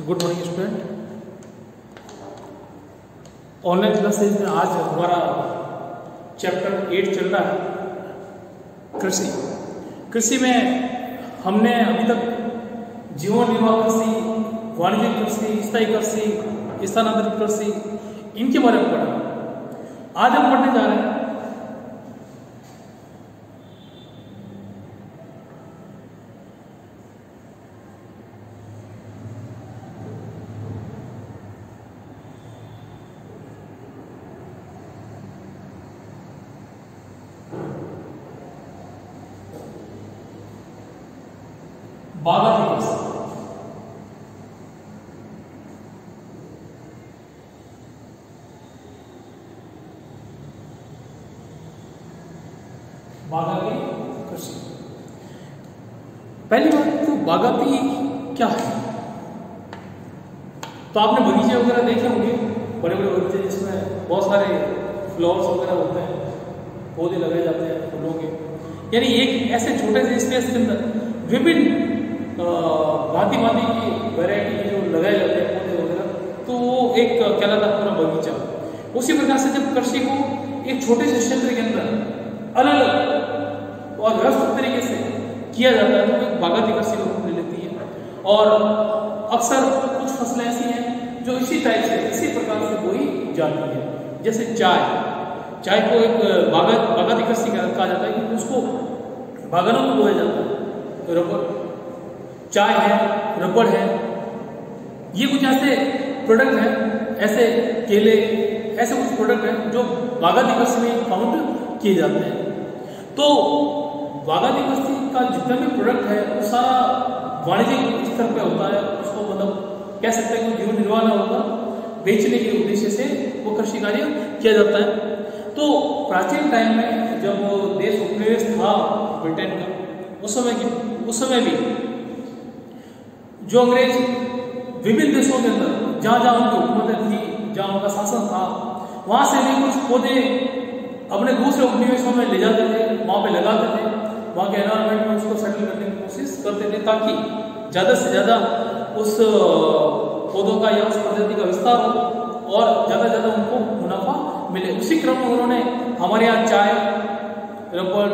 Good morning student. Online classes में आज हमारा चैप्टर 8 चल रहा है कृषि। कृषि में हमने अभी तक जीवन निर्वाह कृषि, वाणिज्यिक कृषि, स्थायी कृषि, स्थानांतरित कृषि, इनके बारे में पढ़ा। आज हम पढ़ने जा रहे हैं बागाती कृषि। बागाती कृषि, पहली बात तो बागाती क्या है? तो आपने बगीचे वगैरह देखे होंगे, बड़े बड़े बगीचे जिसमें बहुत सारे फ्लावर्स वगैरह होते हैं, पौधे लगाए जाते हैं फूलों के, यानी एक ऐसे छोटे से स्पेस के अंदर विभिन्न भांति भांति की वैरायटी जो लगाए जाते हैं पौधे वगैरह, तो वो एक कहलाता है पूरा बगीचा। उसी प्रकार से जब कृषि को एक छोटे से क्षेत्र के अंदर अलग अलग और व्यवस्थित तरीके से किया जाता है तो एक बागाती कृषि का रूप ले लेती है। और अक्सर कुछ फसलें ऐसी हैं जो इसी टाइप से इसी प्रकार से बोई जाती है, जैसे चाय को एक बागाती कृषि कहा जाता है क्योंकि उसको बागानों में बोया जाता है। रबर, चाय है, रबड़ है, ये कुछ ऐसे प्रोडक्ट हैं, ऐसे केले, ऐसे कुछ प्रोडक्ट हैं जो बागाती कृषि में काउंट किए जाते हैं। तो बागाती कृषि का जितना भी प्रोडक्ट है वो सारा वाणिज्यिक स्तर पे होता है। उसको मतलब कह सकते हैं कि जीवन निर्वाह ना होगा, बेचने के उद्देश्य से वो कृषि कार्य किया जाता है। तो प्राचीन टाइम में जब देश उपनिवेश था ब्रिटेन का, उस समय भी जो अंग्रेज विभिन्न देशों के अंदर जहां जहां उनकी हुकूमतें थी, जहां उनका शासन था, वहां से भी कुछ पौधे अपने दूसरे उपनिवेशों में ले जाते थे, वहां पे लगाते थे, वहां के एनवायरमेंट में उसको सेटल करने की कोशिश करते थे ताकि ज्यादा से ज्यादा उस पौधों का या उस प्रजाति का विस्तार हो और ज्यादा से ज्यादा उनको मुनाफा मिले। उसी क्रम में उन्होंने हमारे यहाँ चाय, रबड़,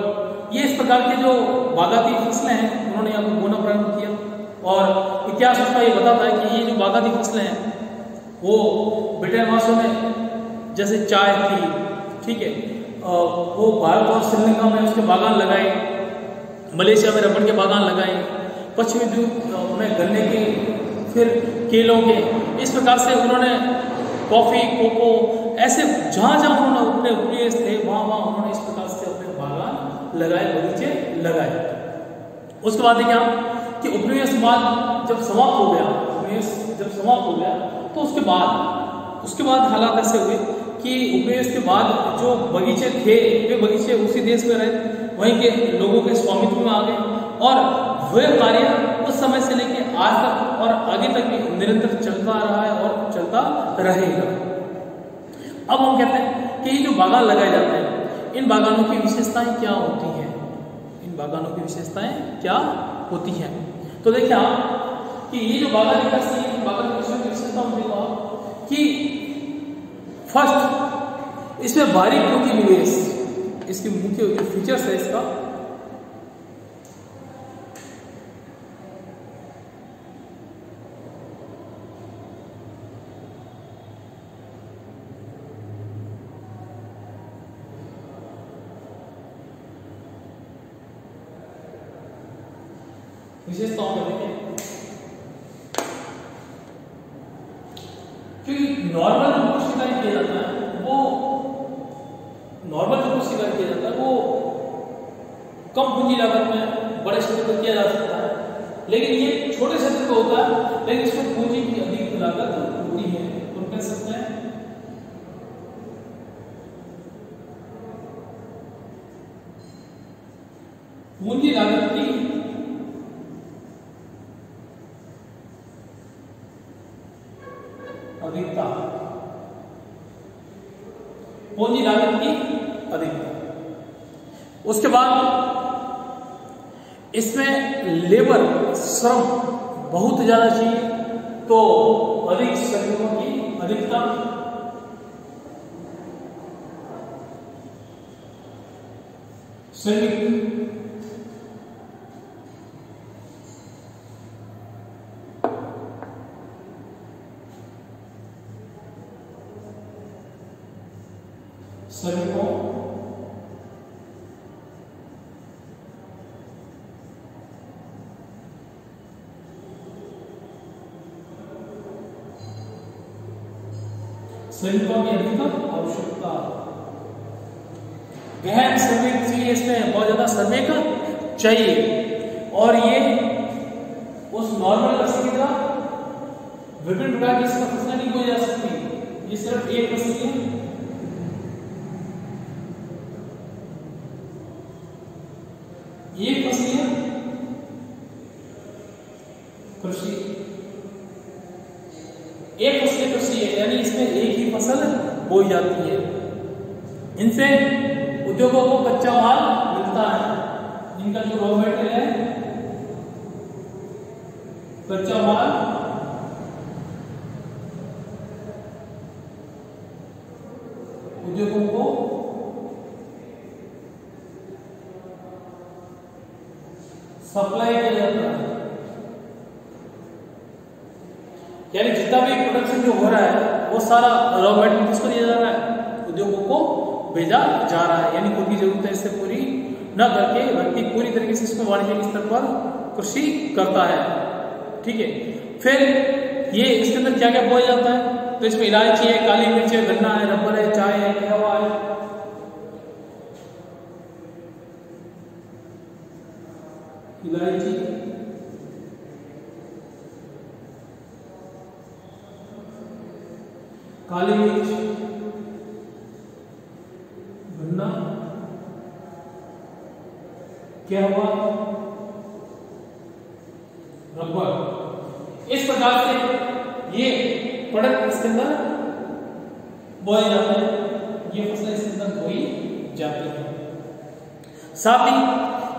ये इस प्रकार के जो बागाती फसलें हैं उन्होंने यहाँ पर बोना प्रारंभ किया। और इतिहास उसका ये बताता है कि ये जो बागाती फसलें हैं वो ब्रिटेन वासियों ने जैसे चाय थी, ठीक है, वो भारत और श्रीलंका में उसके बागान लगाए, मलेशिया में रबड़ के बागान लगाए, पश्चिमी द्वीप में गन्ने के, फिर केलों के, इस प्रकार से उन्होंने कॉफी, कोको, ऐसे जहां जहां उन्होंने अपने उपनिवेश थे वहां वहां उन्होंने इस प्रकार से अपने बागान लगाए, बगीचे लगाए। उसके बाद क्या कि उपनिवेशवाद जब समाप्त हो गया, तो उसके बाद हालात ऐसे हुए कि उपनिवेश के बाद जो बगीचे थे वे बगीचे उसी देश में रहे, वहीं के लोगों के स्वामित्व में आ गए और वह कार्य उस समय से लेके आज तक और आगे तक भी निरंतर चलता रहा है और चलता रहेगा। अब हम कहते हैं कि ये जो बागान लगाए जाते हैं, इन बागानों की विशेषताएं क्या होती हैं? होती हैं तो देखिए आप कि ये जो बागान की विशेषता होती कि फर्स्ट, इसमें बारीक पूंजी निवेश, इसकी मुख्य जो फीचर्स है इसका, विशेषताओं को देखें, क्योंकि नॉर्मल जो कृषि कार्य किया जाता है वो कम पूंजी लागत में बड़े क्षेत्र पर किया जा सकता है, लेकिन ये छोटे क्षेत्र पर होता है, लेकिन इसमें पूंजी की अधिक लागत होती है। तो कह सकते हैं पूंजी लागत की अधिकता, पूंजी लागत की अधिकता। उसके बाद इसमें लेबर, श्रम बहुत ज्यादा चाहिए, तो अधिक श्रमिकों की अधिकता, श्रमिक श्रमिकों श्रमिकों की अधिकतम आवश्यकता। गहन श्रमिक चाहिए, इसमें बहुत ज्यादा श्रमिक चाहिए और ये उस नॉर्मल कृषि की तरह विभिन्न प्रकार की इसमें फसलें नहीं बोई जा सकती। ये सिर्फ एक फसल है, एक फसलीय कृषि, एक फसलीय कृषि है, यानी इसमें एक ही फसल बोई जाती है। इनसे उद्योगों को कच्चा माल मिलता है, इनका जो रॉ मेटेरियल है कच्चा माल उद्योगों को सप्लाई किया जाता है, यानी जितना भी प्रोडक्शन जो हो रहा है वो सारा रॉ मेटेरियल किसको दिया जा रहा है, उद्योगों को भेजा जा रहा है। यानी खुद की जरूरत है इससे पूरी न करके व्यक्ति पूरी तरीके से इसमें वाणिज्यिक स्तर पर कृषि करता है। ठीक है, फिर ये इसके अंदर क्या क्या बोया जाता है, तो इसमें इलायची है, काली मिर्च है, गन्ना है, रबर है, चाय है, कहवा है, इलायची, काली मिर्च, गन्ना, कहवा, रबर, इस प्रकार से ये प्रोडक्ट इसके अंदर बोए जाते हैं, ये फसलें इसके अंदर बोई जाती है। साथ ही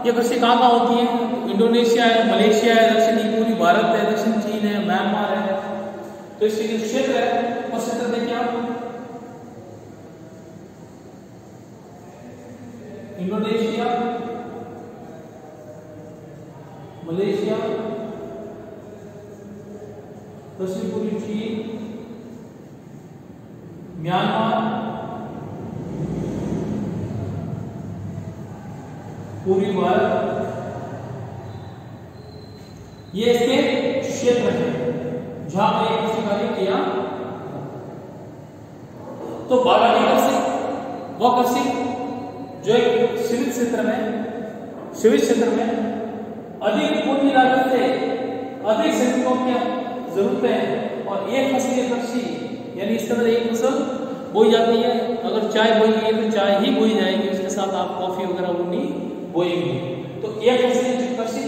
ये कृषि कहाँ कहाँ होती है, इंडोनेशिया है, मलेशिया है, दक्षिणी पूर्वी भारत है, दक्षिण चीन है, म्यांमार है। तो इसके जो क्षेत्र है वो क्षेत्र देखिए आप, इंडोनेशिया, मलेशिया, दक्षिण पूर्वी चीन, म्यांमार, पूर्वी भारत, ये इसके क्षेत्र है जहां पर एक कृषि कार्य किया। तो बागानी कृषि वह कृषि जो एक सीमित क्षेत्र में अधिक पूंजी लागत से अधिक श्रमिकों की जरूरतें हैं और एक फसलीय कृषि, यानी इसके अंदर एक फसल बोई जाती है। अगर चाय बोई गई तो चाय ही बोई जाएगी, उसके साथ आप कॉफी वगैरह वो नहीं बोएंगे। तो एक फसलीय कृषि,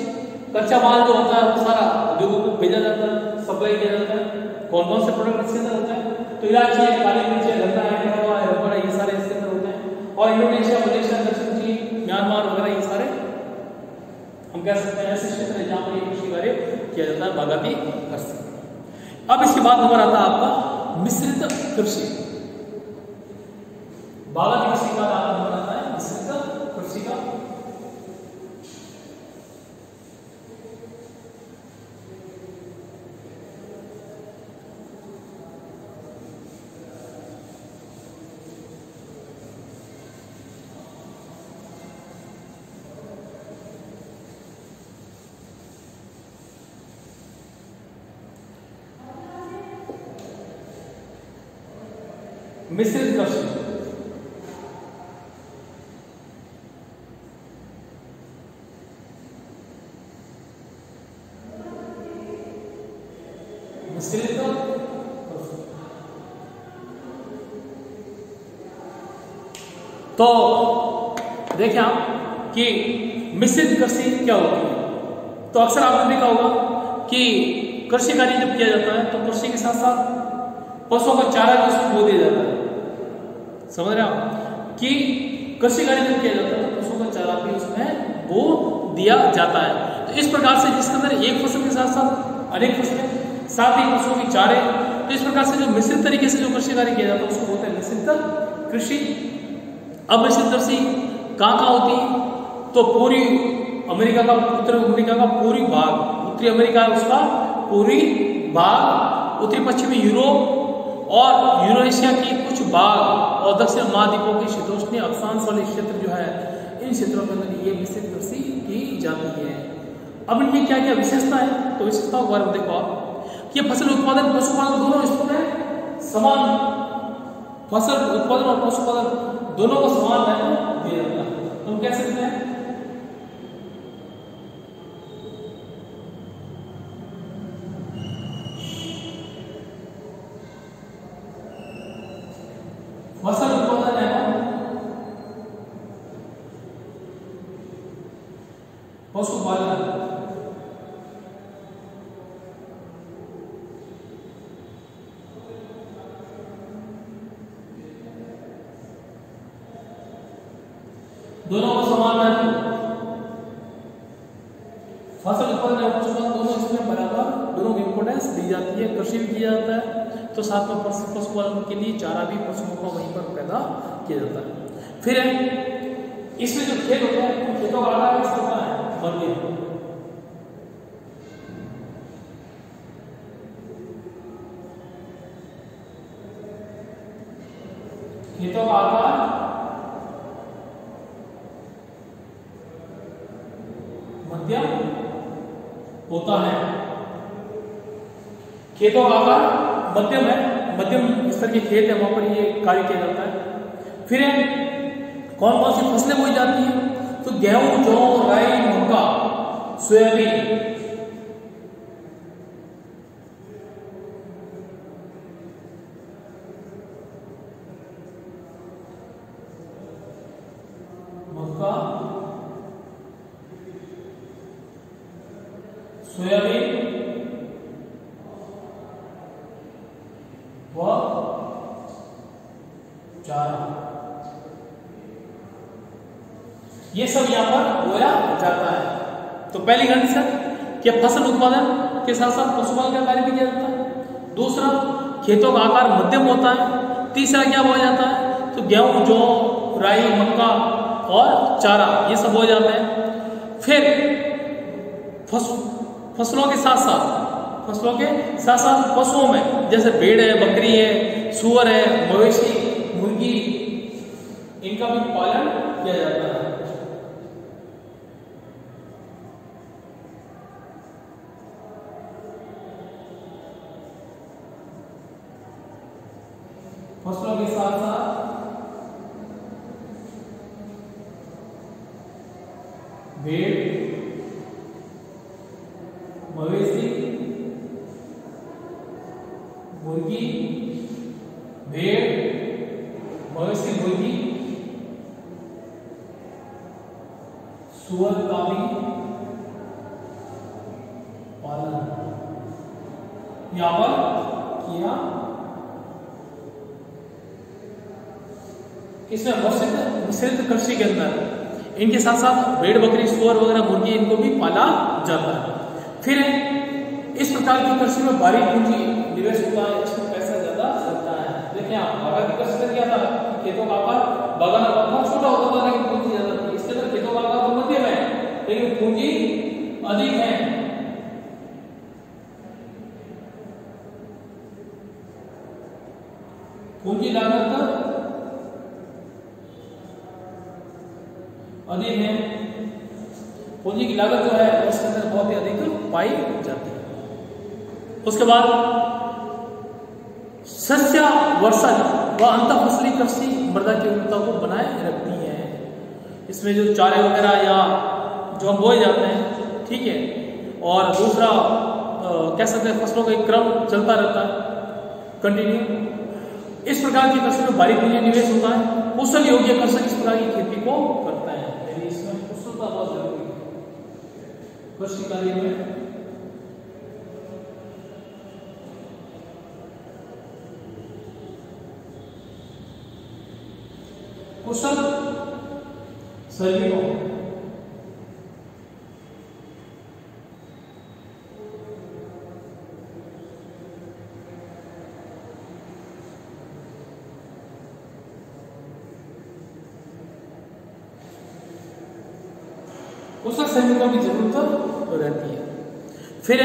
कच्चा माल जो होता है वो सारा उद्योगों को भेजा जाता है, सप्लाई किया जाता है। कौन कौन से प्रोडक्ट इसके अंदर होते हैं, तो इलायची है, काली मिर्च है, गन्ना है, कहवा है, रबर है, ये सारे इसके अंदर होते हैं। और इंडोनेशिया, मलेशिया, दक्षिण चीन, म्यांमार वगैरह ये सारे हम कह सकते हैं ऐसे क्षेत्र है जहां पर ये कृषि कार्य किया जाता है, बागायती कृषि। अब इसके बाद नंबर आता है आपका मिश्रित कृषि। बागायती कृषि का आपका नंबर आता है मिश्रित कृषि का। मिश्रित कृषि, मिश्रित तो देखें आप कि मिश्रित कृषि क्या होती है। तो अक्सर आपने देखा होगा कि कृषि कार्य जब किया जाता है तो कृषि के साथ साथ पशुओं का चारा भी उसमें बो दिया जाता है। समझ रहे आप कि कृषि कार्य जब किया जाता है तो पशुओं का चारा भी उसमें बो दिया जाता है। तो इस प्रकार से जिसके अंदर एक फसल के साथ साथ अनेक फसलें साथ ही पशुओं के चारे। तो इस प्रकार से जो मिश्रित तरीके से जो कृषि कार्य किया जाता है उसको बोलते हैं मिश्रित कृषि। अब मिश्रित कृषि कहाँ कहाँ होती है? तो पूरी अमेरिका का, उत्तरी अमेरिका का पूरी भाग, उत्तरी अमेरिका है उसका पूरी भाग, उत्तरी पश्चिमी यूरोप और यूरेशिया की कुछ भाग और दक्षिण महाद्वीपों के शीतोष्णीय अक्षांश वाले क्षेत्र जो है, इन क्षेत्रों के अंदर ये मिश्रित कृषि की जाती है। अब इनकी क्या क्या विशेषता है? तो विशेषताओं के बारे में देखो आप, ये फसल उत्पादन पशुपालन दोनों इसमें समान, फसल उत्पादन और पशुपालन दोनों को समान महत्व दिया जाता है। तो हम कह सकते हैं फसल उत्पादन एवं पशुपालन दोनों को समान महत्व, फसल उत्पादन एवं पशुपालन दोनों इसमें बराबर, दोनों को इंपोर्टेंस दी जाती है। कृषि भी किया जाता है तो साथ में पशुपालन के लिए चारा भी पशुओं को वहीं पर पैदा किया जाता है। फिर इसमें जो खेत होते हैं, खेतों का आकार किस प्रकार है? मध्यम। खेतों का आकार मध्यम होता है। खेतों का आकार मध्यम है, मध्यम स्तर के खेत है, वहां पर ये कार्य किया जाता है। फिर कौन कौन सी फसलें बोई जाती हैं? तो गेहूं, जौ, राई, मक्का, सोयाबीन, मक्का, सोयाबीन व चारा, ये सब यहां पर बोया जाता है। तो पहली कंडीशन कि फसल उत्पादन के साथ साथ पशुपालन का कार्य भी किया जाता है। दूसरा, खेतों का आकार मध्यम होता है। तीसरा क्या बोया जाता है? तो गेहूं, जौ, राई, मक्का और चारा, ये सब बोया जाता है। फिर फसलों के साथ साथ पशुओं में जैसे भेड़ है, बकरी है, सूअर है, मवेशी, मुर्गी, इनका भी पालन किया जाता है। फसलों के साथ साथ भेड़, मवेशी, मुर्गी, भेड़, मवेशी, मुर्गी, सूअर का भी पालन यहां पर किया। इसमें मिश्रित कृषि के अंदर इनके साथ साथ भेड़, बकरी, सूअर वगैरह, मुर्गी, इनको भी पाला जाता है। फिर इस प्रकार की कृषि में भारी पूंजी निवेश होता है, इसमें पैसा ज्यादा लगता है। देखिए आप बागान की कृषि में क्या था, खेतों का आकार बागान का बहुत छोटा होता था लेकिन पूंजी ज्यादा थी। इसके अंदर खेतों का आकार तो मध्यम है लेकिन पूंजी अधिक है। पूंजी लागत अधिक है, पूंजी की लागत जो है उसके अंदर बहुत ही अधिक पाई जाती है। उसके बाद शस्य वर्षा व अंतर फसली कृषि मृदा की उर्वरता को बनाए रखती है। इसमें जो चारे वगैरह या जो हम बोए जाते हैं, ठीक है, और दूसरा कह सकते हैं फसलों का एक क्रम चलता रहता है कंटिन्यू। इस प्रकार की कृषि में भारी पूंजी निवेश होता है। कुशल योग्य कृषक इस प्रकार की खेती को करता है, यानी इसमें कुशलता बहुत जरूरी है कृषि कार्य में। कुशल श्रमिकों कुशल श्रमिकों की जरूरत रहती है। फिर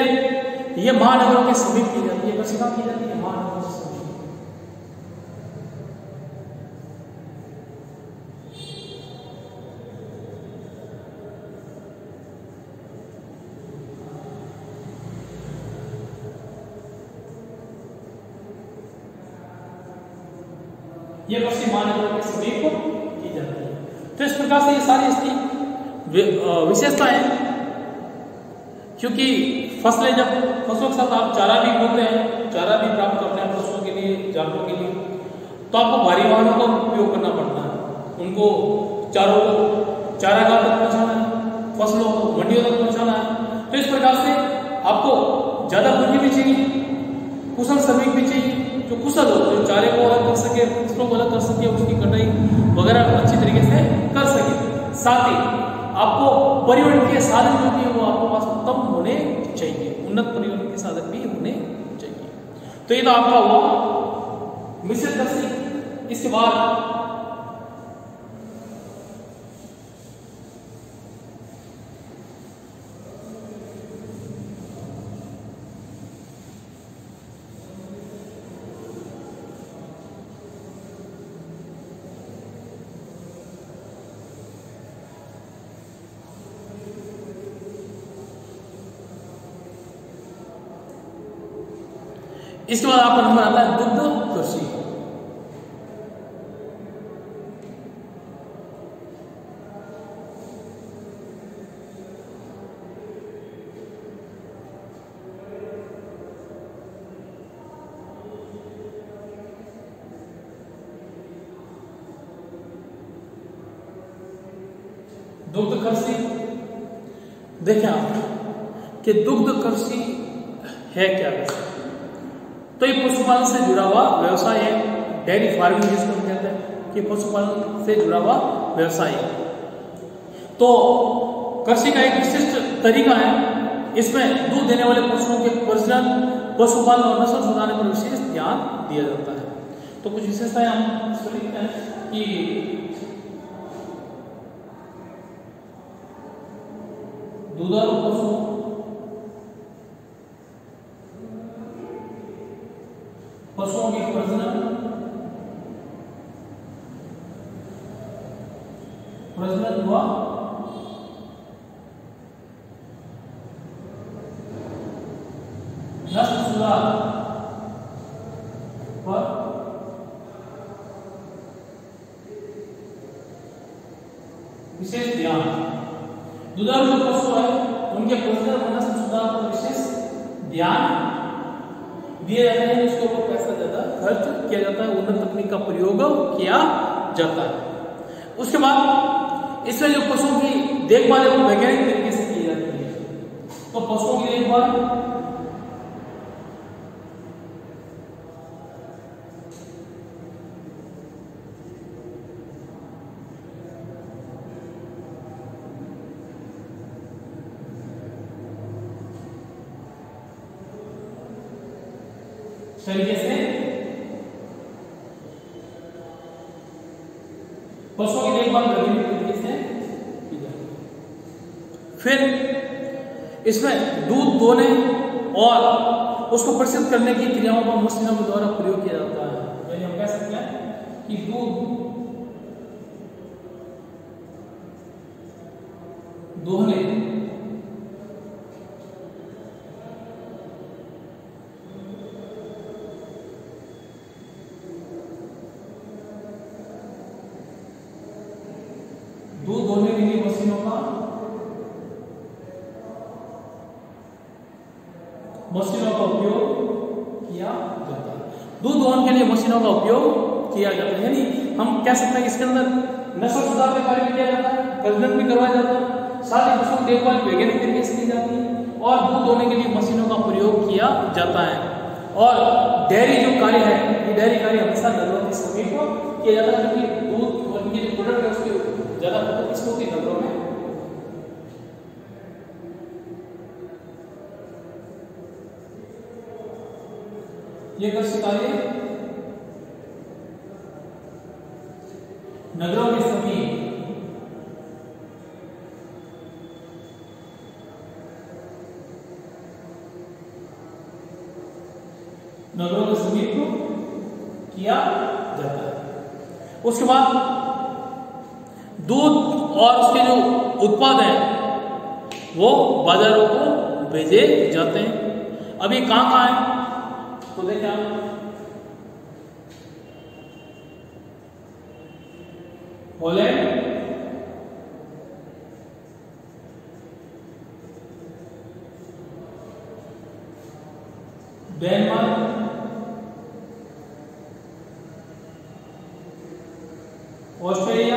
ये महानगरों के समीप की जाती है, कृषि की जाती है महानगरों के समीप। ये कृषि महानगरों के समीप की जाती है। तो इस प्रकार से ये सारी इसकी विशेषताएं, क्योंकि फसलें जब फसलों के साथ आप चारा भी बोते हैं, चारा भी प्राप्त करते हैं पशुओं के लिए, जानवरों के लिए, तो आपको भारी वाहनों का उपयोग करना पड़ता है। उनको चारों को चारागाह तक पहुंचाना है, फसलों को मंडियों तक पहुंचाना है। तो इस प्रकार से आपको ज्यादा पूंजी भी चाहिए, कुशल श्रमिक भी चाहिए, जो कुशल हो, जो चारे को अलग कर सके, फसलों को अलग कर सके, उसकी कटाई वगैरह अच्छी तरीके से कर सके। साथ ही आपको परिवहन के साधन जो भी वो आपके पास उत्तम होने चाहिए, उन्नत परिवहन के साधन भी होने चाहिए। तो ये तो आपका हुआ मिश्रित कृषि। इसके बाद आपका नंबर आता है दुग्ध कृषि। दुग्ध कृषि देखें आप कि दुग्ध कृषि है क्या वैसे, तो ये पशुपालन से जुड़ा हुआ व्यवसाय है, डेयरी फार्मिंग जिसको हम कहते हैं कि पशुपालन से जुड़ा हुआ व्यवसाय है। तो कृषि का एक विशिष्ट तरीका है, इसमें दूध देने वाले पशुओं के प्रजनन, पशुपालन और नस्ल सुधारने पर विशेष ध्यान दिया जाता है। तो कुछ विशेषताएं हम लिखते हैं कि दुधारू पशु, पशुओं की प्रजनन हुआ, नस्ल सुधार पर विशेष ध्यान। दुधारू जो पशु है उनके प्रजनन और नस्ल सुधार पर विशेष ध्यान दिए जाते हैं, उसके ऊपर पैसा ज्यादा खर्च किया जाता है, उन्नत तकनीक का प्रयोग किया जाता है। उसके बाद इसमें जो पशुओं की देखभाल है वो वैज्ञानिक तरीके से की जाती है। तो पशुओं की देखभाल तरीके से, पशुओं की देखभाल वैज्ञानिक तरीके से की जाती है। फिर इसमें दूध दोने और उसको प्रसिद्ध करने की क्रियाओं को मशीनों के द्वारा प्रयोग किया जाता है। यानी हम कह सकते हैं कि दूध दोहने के लिए मशीनों का उपयोग किया जाता है। दूध दोहन के लिए मशीनों का उपयोग किया जाता है, यानी हम कह सकते हैं कि इसके अंदर नस्ल सुधार का कार्य किया जाता है, प्रजनन भी करवाया जाता है, साथ ही पशुओं की देखभाल वैज्ञानिक तरीके से की जाती है और दूध दोहने के लिए मशीनों का प्रयोग किया जाता है। और डेयरी जो कार्य है, ये डेयरी कार्य हमेशा नगरों के समीप किया जाता है, क्योंकि दूध और जो प्रोडक्ट है उसकी ज्यादा खपत किसको होती है? नगरों में। ये कृषि कार्य नगरों के समीप नगरों के समीप किया जाता है। उसके बाद दूध और उसके जो उत्पाद हैं वो बाजारों को भेजे जाते हैं। अब ये कहाँ है तो देखें आप, हॉलैंड, डेनमार्क, ऑस्ट्रेलिया,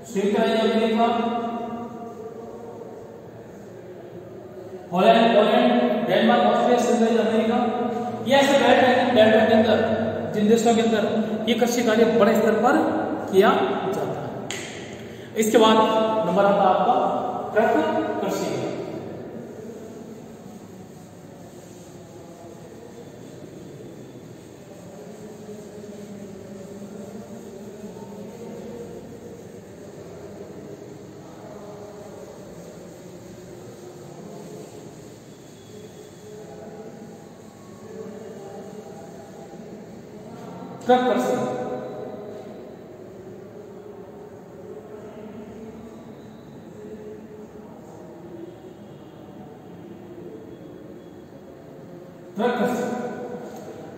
संयुक्त राज्य अमेरिका, हॉलैंड, डेनमार्क, ऑस्ट्रेलिया, संयुक्त राज्य अमेरिका, ये ऐसे बेल्ट के अंदर, जिन देशों के अंदर ये कृषि कार्य बड़े स्तर पर किया जाता है। इसके बाद नंबर आता है आपका ट्रक कृषि। ट्रक कृषि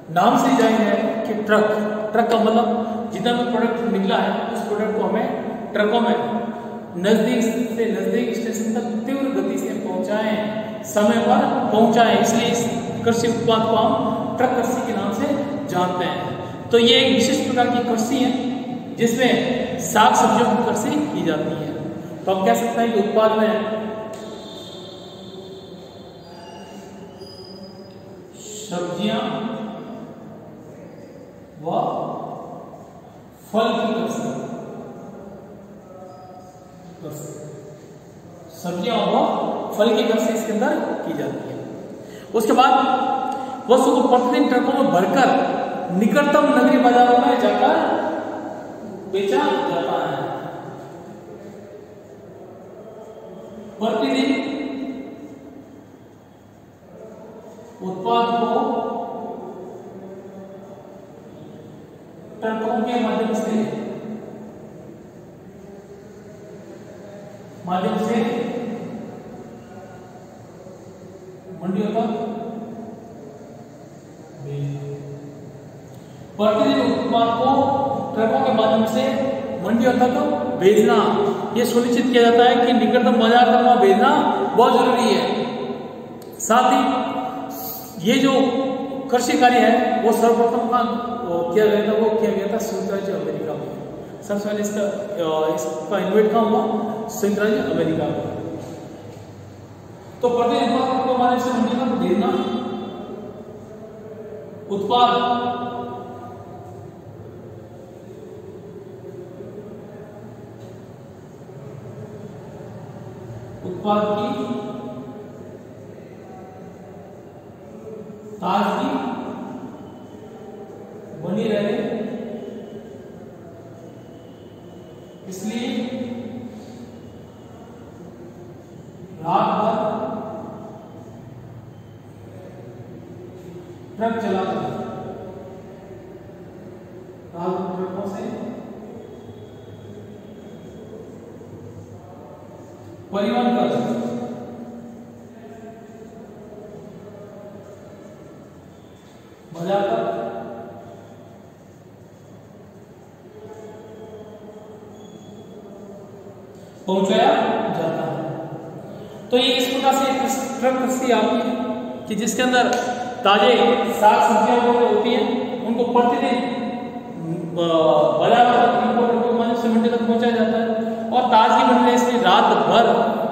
नाम से जाहिर है कि ट्रक का मतलब जितना भी प्रोडक्ट निकला है उस प्रोडक्ट को हमें ट्रकों में नजदीक से नजदीक स्टेशन तक तीव्र गति से पहुंचाएं, समय पर पहुंचाएं। इसलिए इस कृषि उत्पाद को हम ट्रक कृषि के नाम से जानते हैं। तो ये एक विशिष्ट प्रकार की कृषि है जिसमें साग सब्जियों की कृषि की जाती है। तो हम कह सकते हैं कि उत्पाद में सब्जियां व फल की कृषि, सब्जियां व फल की कृषि इसके अंदर की जाती है। उसके बाद वस्तु को प्रतिदिन ट्रकों में भरकर निकटतम नगरीय बाजारों में जाकर बेचा जाता है। प्रतिदिन उत्पाद को ट्रकों के माध्यम से मंडियों तक प्रतिदिन उत्पाद को ट्रकों के माध्यम से मंडियों तक भेजना, यह सुनिश्चित किया जाता है कि निकटतम बाजार तक वहां भेजना बहुत जरूरी है। साथ ही ये जो कृषि कार्य है वो सर्वप्रथम किया गया था संयुक्त राज्य अमेरिका में। सबसे पहले इसका इन्वेंट कहाँ हुआ? संयुक्त राज्य अमेरिका में। तो प्रतिदिन उत्पाद को माध्यम से मंडी तक भेजना, उत्पाद की ताजगी बनी रहे, इसलिए रात भर ट्रक चलाकर ट्रकों से परिवहन कर बाजार तक पहुंचाया जाता है। तो ये इस प्रकार से ट्रक कृषि आती है कि जिसके अंदर ताजे साग सब्जियां जो होती हैं उनको प्रतिदिन बाजार से मंडी तक पहुंचाया जाता है। और ताजगी बनने इसलिए रात भर,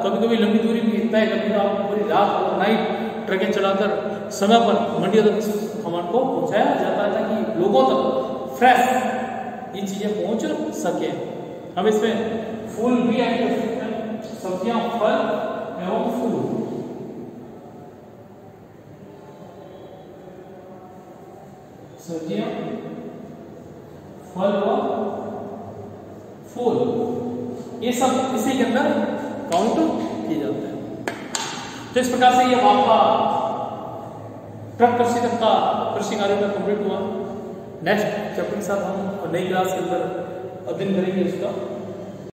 कभी कभी लंबी दूरी भी तय करके आप पूरी रात और नाइट ट्रकें चलाकर समय पर मंडियों तक सामान को पहुंचाया जाता है ताकि लोगों तक फ्रेश ये चीजें पहुंच सके। हम इसमें फूल भी ऐड कर सकते हैं, सब्जियां, फल एवं फूल। सब्जियां, फल व फूल, ये सब इसी के अंदर काउंट किए जाते हैं। तो इस प्रकार से ये आपका ट्रक कृषि तक का कृषि कार्य का कंप्लीट हुआ। नेक्स्ट चैप्टर के साथ हम नई क्लास के अंदर अध्ययन करेंगे इसका।